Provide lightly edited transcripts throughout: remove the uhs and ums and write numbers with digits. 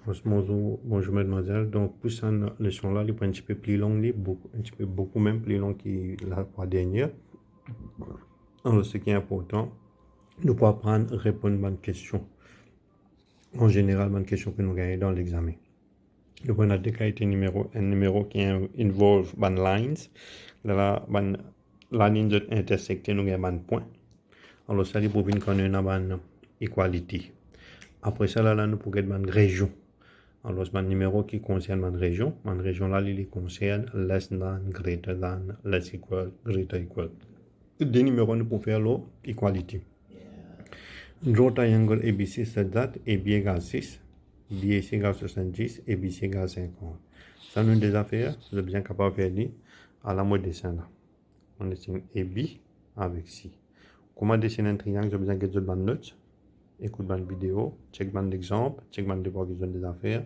Bonjour mademoiselle. Donc pour cette leçon-là, il est un petit peu plus long, un petit peu beaucoup même plus long que la fois dernière. Alors ce qui est important, nous pouvons apprendre à répondre à une question. En général, une question que nous gagnons dans l'examen. Donc on a déclaré un numéro qui involve une lines. La ligne intersectée, nous gagnons un point. Alors ça, il faut qu'on ait une equality. Après ça, là, nous pouvons une région. Alors, c'est un numéro qui concerne une région. Une région là, il concerne less than, greater than, less equal, greater equal. Des numéros, nous pouvons faire l'equality. Draw triangle ABC such that AB égale 6, BAC égale 70, ABC égale 50. Ça, nous déjà fait, vous êtes bien capable de faire à la mode dessin là. On dessine AB avec C. Comment dessiner un triangle? J'ai besoin de des notes. Écoute ma vidéo, check mon exemple, check mon devoir des affaires.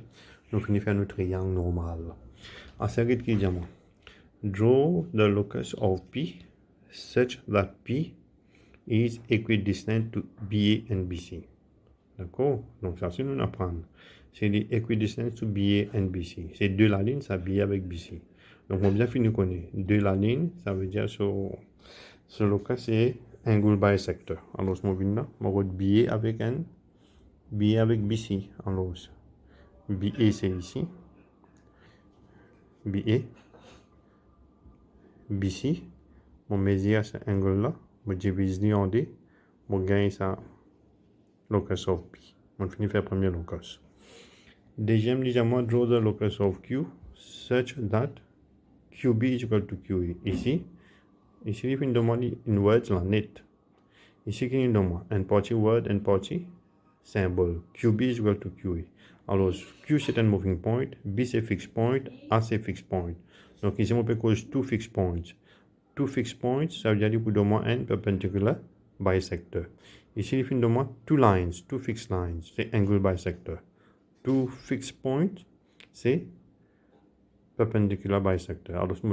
Nous finissons faire notre triangle normal. À série de questions. Draw the locus of P such that P is equidistant to BA and BC. D'accord? Donc ça, c'est nous apprendre. C'est equidistant to BA and BC. C'est deux la ligne, ça BA avec BC. Donc on bien fini connaître. Deux la ligne, ça veut dire ce locus c'est angle bisector. Alors ce mot là, on va BA avec N. BA avec BC. Alors, BA c'est ici. BA. BC. On mesure cet angle-là. On divise en deux. On gagne ça locus of P. On finit faire premier locus. Deuxième, disons, draw the locus of Q such that QB is equal to QE. Ici, il finit demander une word la net. Ici, il nous demande un party word, un party symbole. QB is equal to QE. Alors, Q c'est un moving point, B c'est fixed point, A c'est fixed point. Donc ici, on peut cause two fixed points. Two fixed points, ça veut dire qu'il faut moins un perpendicular bisector. Ici, il faut moins two lines, two fixed lines, c'est angle bisector. Two fixed points, c'est perpendicular bisector. Alors, ça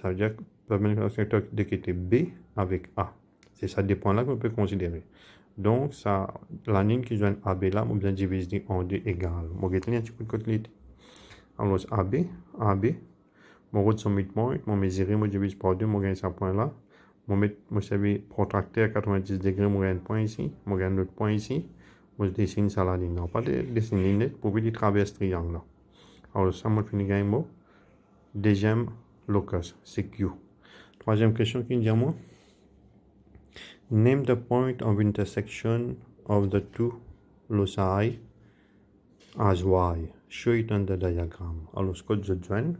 veut dire perpendicular bisector de côté B avec A. C'est ça des points là qu'on peut considérer. Donc, ça, la ligne qui joint AB là, on bien diviser en deux égales. On va un petit coup de côtelette. Alors, AB, mon route sur midpoint, mon mesurer, mon divise par deux, mon gagne ce point là. Mon servir protracteur à 90 degrés, mon gagne un point ici, mon gagne un autre point ici. Moi, je dessine ça la ligne. Non, pas de dessiner ligne pour venir traverser triangle là. Alors, ça, moi, je finis gagne mot. Deuxième locus, c'est Q. Troisième question qui dit à moi. Name the point of intersection of the two loci as y. Show it on the diagram. Alors, ce que je joins,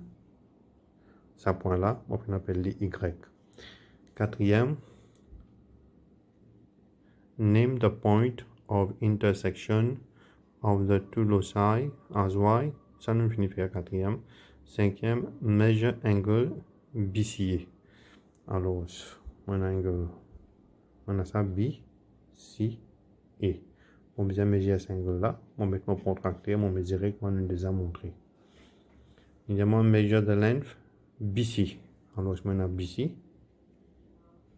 ce point-là, on appelle les y. Quatrième, name the point of intersection of the two loci as y. Ça nous finit faire quatrième. Cinquième, measure angle BCA. Alors, mon angle, on a ça B, C, E. On vient mesurer cet angle-là. On met mon protracteur, on mesurer comme on a déjà montré. Évidemment, measure the length BC. Alors, on a BC.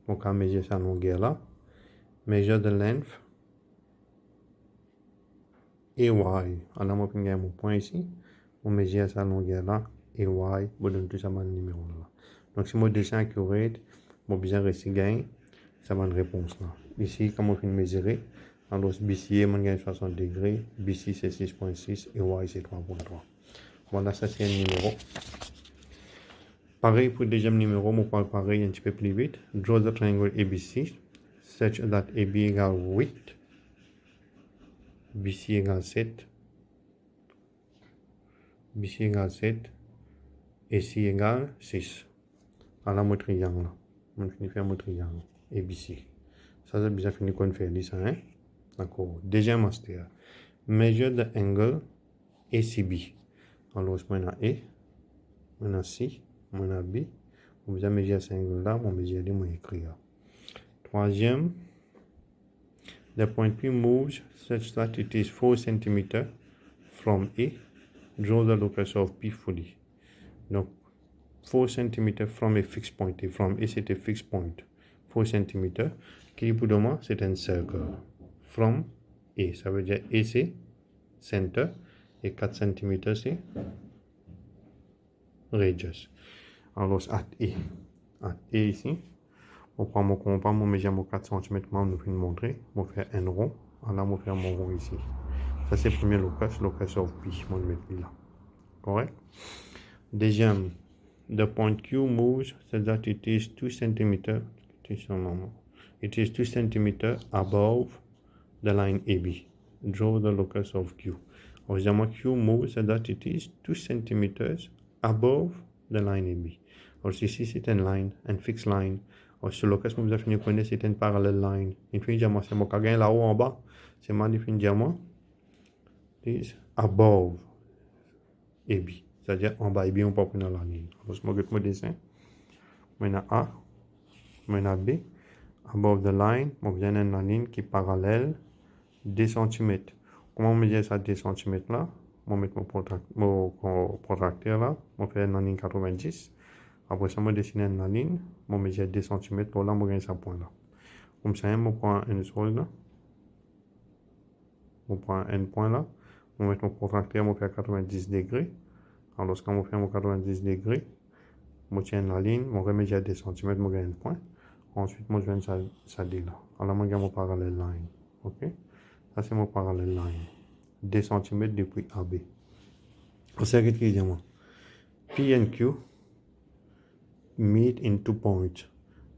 On va mesurer sa longueur-là. Measure the length AY. Alors, on va mon point ici. On mesure sa longueur-là. AY. On donne tout ça dans le numéro-là. Donc, si mon dessin est accurate, mon besoin reste gain. Ça va une réponse là. Ici, comme on finit mesurer, alors BC, on gagne 60 degrés, BC c'est 6.6 et Y c'est 3.3. Voilà, ça c'est un numéro. Pareil pour le deuxième numéro, on parle pareil un petit peu plus vite. Draw the triangle ABC such that AB égale 8, BC égale 7, BC égale 7, et C égale 6. Alors, mon triangle là. On finit faire mon triangle ABC. Ça, c'est bien fini qu'on fait ça, hein? D'accord. Deuxième master. Measure the angle ACB. Alors, on a A, on a C, on a B. On va mesurer cet angle-là, on mesure les mots écrits. Troisième. The point P moves such that it is 4 cm from A. Draw the locus of P fully. Donc, 4 cm from a fixed point. Et from A, c'est un fixed point. 4 cm. Qui pour moi, c'est un cercle. From A, ça veut dire A c'est center et 4 cm c'est radius. Alors, at A ici, on prend mon compas, mon mesure mon 4 cm, je vais montrer, je vais faire un rond, alors je vais faire mon rond ici. Ça c'est le premier locus of P, je vais mettre là. Correct? Deuxième, the point Q moves so that it is 2 cm, it is 2 cm above the line AB. Draw the locus of Q. Évidemment, Q moves so that it is 2 cm above the line AB. Alors ici, c'est une line, une fixed line. Alors, ce locus, vous avez fini de connaître, c'est une parallèle line. Infiniment, c'est mon cas là-haut en bas. C'est mon définitivement. Is above AB. C'est-à-dire en bas AB, on peut prendre la ligne. Alors, je vais mon dessin. Maintenant A, maintenant B. Above the line, on vient à une ligne qui est parallèle 2 cm. Comment on mesure ça 2 cm là? Je vais mettre mon protracteur là. Je vais faire une ligne 90. Après ça, je dessine une ligne. Je mesure 2 cm pour là, je gagne ce point là. Comme ça, je prends une solde là. Je prends un point là. Je vais mettre mon protracteur, je vais faire 90 degrés. Alors, quand je fais mon 90 degrés, je tiens la ligne, je remettrai 2 cm, je gagne un point. Ensuite, je viens ça dit là. Alors, je gagne mon parallèle line. Ok? Ça, c'est mon parallèle line. 2 cm depuis AB. C'est ce qu'il dit moi. P and Q meet in 2 points.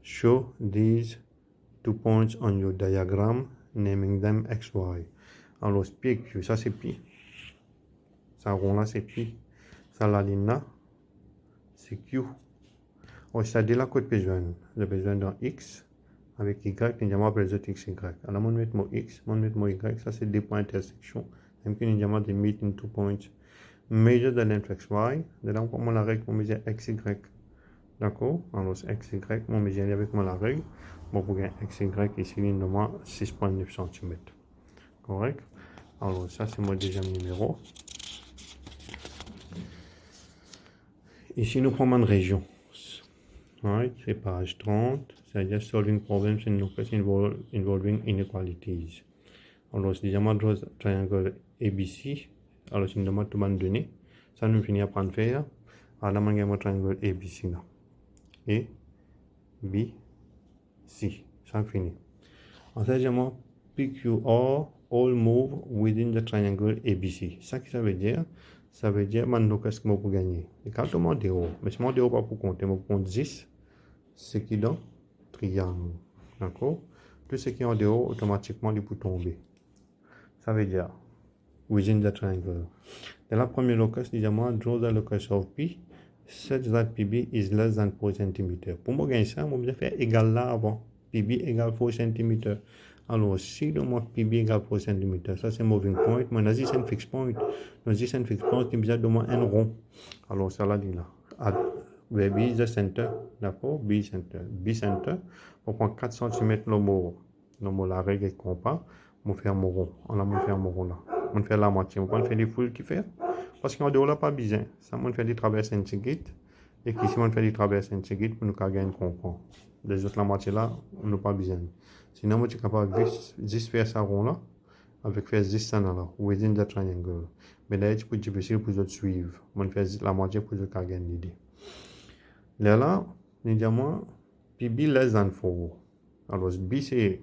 Show these 2 points on your diagram, naming them X, Y. Alors, P et Q, ça c'est P. Ça rond là, c'est P. Ça, la ligne là, c'est Q. Alors, ça dit là, quoi de besoin? J'ai besoin d'un X avec Y, nous appelle les autres X, Y. Alors, on met mon X, on met mon Y, ça c'est des points d'intersection. Même que nous avons des meet in 2 points. Measure the length X, Y. De là, on la règle pour mesurer X, Y. D'accord? Alors, X, Y, on mesure avec la règle. Bon, pour gagner X, Y, ici, nous avons 6,9 cm. Correct? Alors, ça, c'est mon deuxième numéro. Ici, nous prenons une région. Right? C'est page 30. C'est-à-dire solving problems in locus involving inequalities. Alors, si je draw triangle ABC, alors si je demande tout le monde donné, ça nous finit à prendre faire. Alors, je vais triangle ABC là. A, B, C. Ça finit. Ensuite, je vais PQR all move within the triangle ABC. Ça qui ça veut dire? Ça veut dire que locus que je peux gagner. Et quand je monte haut, mais si je monte haut pas pour compter, je compte 10, ce qui est dans triangle. D'accord? Tout ce qui est en dehors, automatiquement, il peut tomber. Ça veut dire within the triangle. Dans la première locus, disons-moi, draw the locus of P such that PB is less than 4 cm. Pour moi gagner ça, je vais faire égal là avant. PB égale 4 cm. Alors, si le mot PB égale 4 cm, ça c'est moving point. Mais nous c'est un fixed point. Nous c'est un fixed point qui besoin de moins un rond. Alors, ça là dit là. Where B is the center. D'accord? B center. B center. On prend 4 cm le mot la règle est compas. Je vais faire mon rond. On va faire mon rond là. On va faire la moitié. On va faire les foules qui fait. Parce qu'en dehors là, pas besoin. Ça, on fait des traverses intégrées. Et qu'ici, on fait des traverses intégrées pour nous gagner un comprend. Les autres, la moitié là, on n'a pas besoin. Sinon, on est capable de juste faire ça rond là. Avec faire juste ça là. Within the triangle. Mais là, c'est plus difficile pour vous suivre. On fait la moitié pour vous gagner l'idée. Là, nous disons, PB less than 4. Alors, B c'est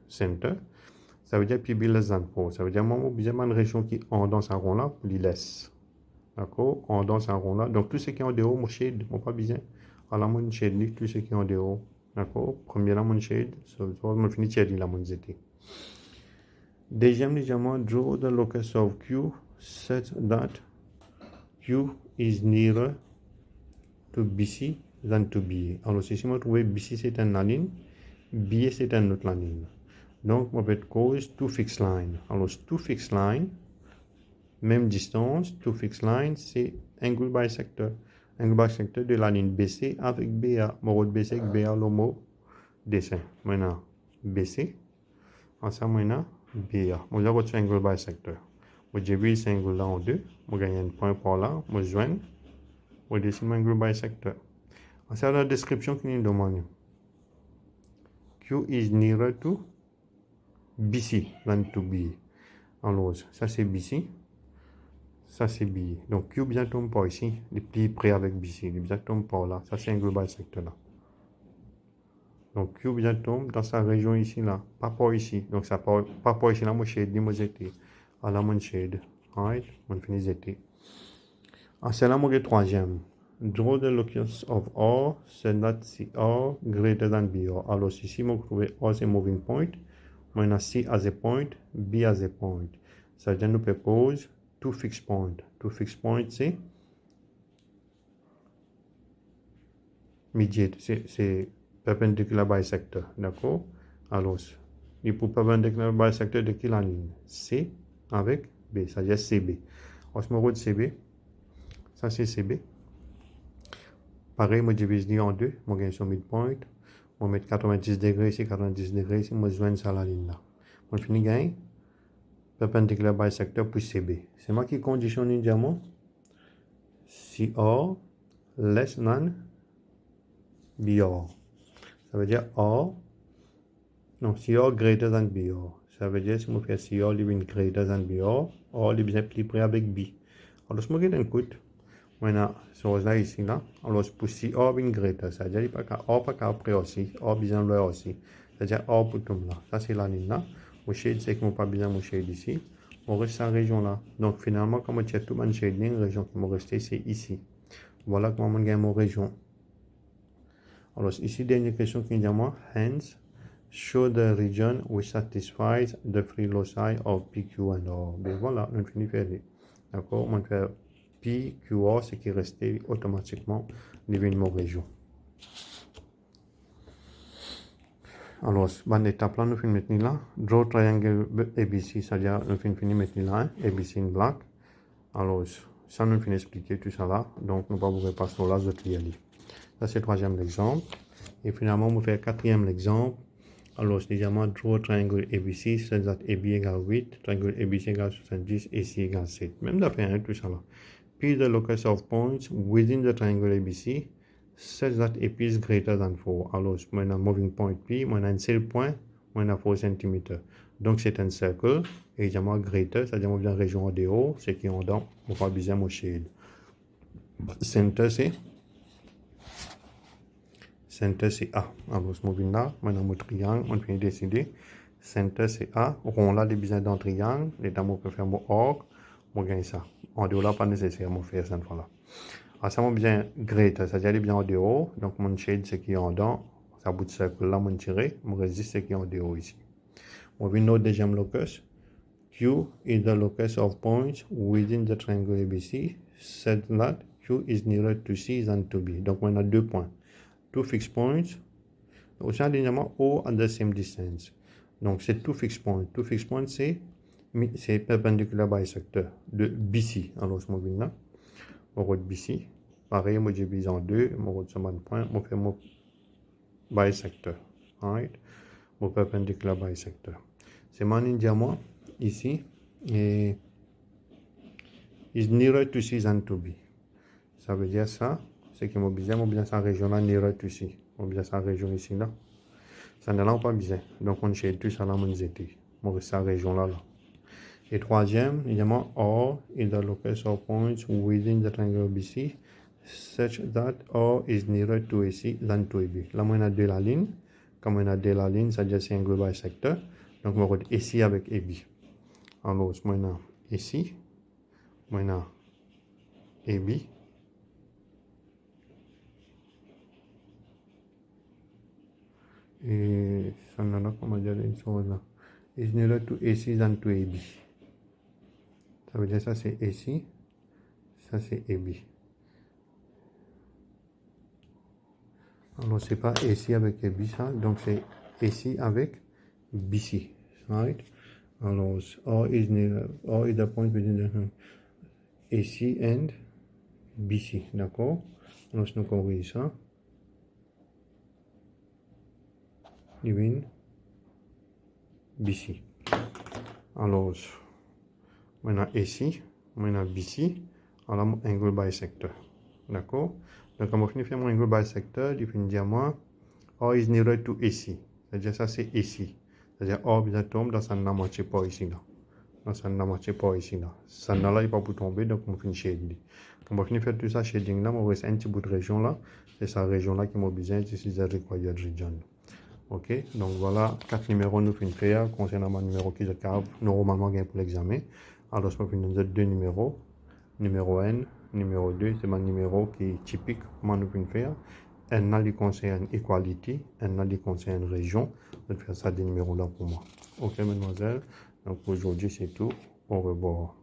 center. Ça veut dire PB less than 4. Ça veut dire que j'ai une région qui est en dans ce rond là pour les laisse. D'accord? En dans ce rond là. Donc tout ce qui est en dehors, mon shade, mon pas besoin. Alors mon shade, tout ce qui est en dehors. D'accord? Premier là, mon shade. Ça veut dire que je finis shade là, mon zété. Deuxième, disons, draw the locus of Q such that Q is nearer to BC than to BA. Alors si je trouve BC c'est une ligne, BA c'est une autre ligne. Donc, on va cause two fixed line. Alors, two fixed line, même distance, two fixed line, c'est angle bisector. Angle bisector de la ligne BC avec BA. Mon BC avec BA, le mot dessin. Maintenant, BC. Ensemble, maintenant, BA. On va faire angle bisector. Je divise cet angle là en deux. Je gagne un point par là. Je joins. Je dessine angle bisector. C'est la description qui nous demande. Q is nearer to BC than to BA. Alors, ça c'est BC. Ça, c'est B. Donc, Q bien tombe par ici. Les plis près avec BC. Les bien tombe par là. Ça, c'est un global secteur là. Donc, Q bien tombe dans sa région ici là. Pas par ici. Donc, ça pas par ici là. Moi, shade, moi, j'étais. À la mon shade. Alright. Mon fini, j'étais. Ah, c'est là, mon troisième. Draw the locus of R, so that CR greater than BR. Alors, ici, moi, trouver R, c'est moving point. Moi, on a C as a point, B as a point. Ça veut dire, nous propose two fixed points. Two fixed points, c'est mediate, c'est perpendicular bisector, d'accord? Alors, il pour perpendicular bisector de qui la ligne? C avec B, ça veut dire CB. On se met CB, ça c'est CB. Pareil, je divise en deux, je gagne son midpoint. Je mets 90 degrés ici, 90 degrés ici, je joins ça à la ligne là. Je finis gagne perpendicular bisector plus CB. C'est moi qui conditionne immédiatement CR less than BR. Ça veut dire R, non, CR greater than BR. Ça veut dire si je fais CR greater than BR, R est bien plus près avec B. Alors, je me regarde un coup. Maintenant, sur là ici, là, alors pour si R est greater, ça veut dire pas qu'à R pas qu'à près aussi, R bien loin aussi. C'est-à-dire R pour tout là. Ça, c'est la ligne là. Mon shade, c'est que je pas besoin de mon shade ici. On reste à la région là. Donc, finalement, comme je check tout mon shading, la région qui me reste, c'est ici. Voilà comment je gagne mon région. Alors, ici, dernière question qui dit à moi, hence, show the region which satisfies the free loci of PQ and R. Ben voilà, on finit faire. D'accord, on fait PQR, ce qui est resté automatiquement l'événement région. Alors, bonne étape là, nous finissons maintenant là. Draw triangle ABC, c'est-à-dire nous finissons maintenant là, ABC in black. Alors, ça nous finit expliquer tout ça là. Donc, nous ne pouvons pas passer là, je clearly. Ça, c'est le troisième exemple. Et finalement, on va faire le quatrième exemple. Alors, c'est déjà moi, draw triangle ABC, c'est that AB égale 8, triangle ABC égale 70, AC égale 7. Même d'après tout ça là. P the locus of points within the triangle ABC, such that AP is greater than 4. Alors, moi, un moving point P, moi, un seul point, moi, 4 cm. Donc, c'est un cercle, et j'ai moi greater, c'est-à-dire, moi, la région en dehors, c'est qui en dedans, on va viser mon shade. Center, Center, c'est A. Alors, ce moving là, maintenant, mon triangle, on vient décider. Center, c'est A. Rond là, les besoins d'un triangle, les dames, on peut faire mon arc, on gagne ça. En dehors là, pas nécessairement faire cette fois là. Alors, ça m'a bien greater, c'est-à-dire, les bien en dehors. Donc, mon shade, c'est qui est en dedans. Ça bout de cercle là, mon tiré. Mon résiste, c'est qui est en dehors ici. On vient notre deuxième locus. Q is the locus of points within the triangle ABC, such that Q is nearer to C than to B. Donc, on a deux points. Two fixed points. Aussi, alignement O at the same distance. Donc, c'est two fixed points. Two fixed points, c'est perpendicular bisector de BC. Alors, ce mot là, on route BC. Pareil, moi, je divise en deux. Mon route sur mon point. On fait mon bisector. Right? Mon perpendicular bisector. C'est mon diamant ici. Et is nearer to C than to B. Ça veut dire ça. C'est que mon bien sa région là, nearer to C. Mon bien sa région ici là. Ça ne l'a pas besoin. Donc, on cherche tout ça là, mon zété. Mon sa région là. Et troisième, évidemment, R is the locus of points within the triangle BC, such that R is nearer to AC than to AB. Là, on a deux la ligne. Comme on a deux la ligne, ça veut dire c'est un global secteur. Donc, on va AC avec AB. Alors, on a AC, on a AB. Et ça n'a pas comment dire une chose là. Is nearer to AC than to AB. Ça veut dire ça c'est AC, ça c'est AB. Alors c'est pas AC avec AB ça, donc c'est AC avec BC, right? Alors R is the point between the AC and BC, d'accord? Alors si nous corrigeons ça, even BC. Alors maintenant AC, maintenant BC, alors angle bisector, d'accord? Donc, quand on finit faire mon angle bisector, il finit dire moi, R is nearer to AC. C'est-à-dire ça, c'est AC. C'est-à-dire R bien tombe dans sa moitié pas ici là. dans ça la moitié par ici là. Ça là, il pas pour tomber, donc on finit shading. Quand on finit faire tout ça shading là, on reste un petit bout de région là. C'est cette région là qui m'a besoin, this is the required region. Ok, donc voilà 4 numéros nous finissons faire concernant mon numéro qui je capte normalement gain pour l'examen. Alors je vais finir 2 numéros. Numéro N, numéro 2, c'est mon numéro qui est typique pour nous finir faire. N là, il concerne equality, N là, il concerne région. Je vais faire ça des numéros là pour moi. Ok, mademoiselle. Donc aujourd'hui c'est tout. Au revoir.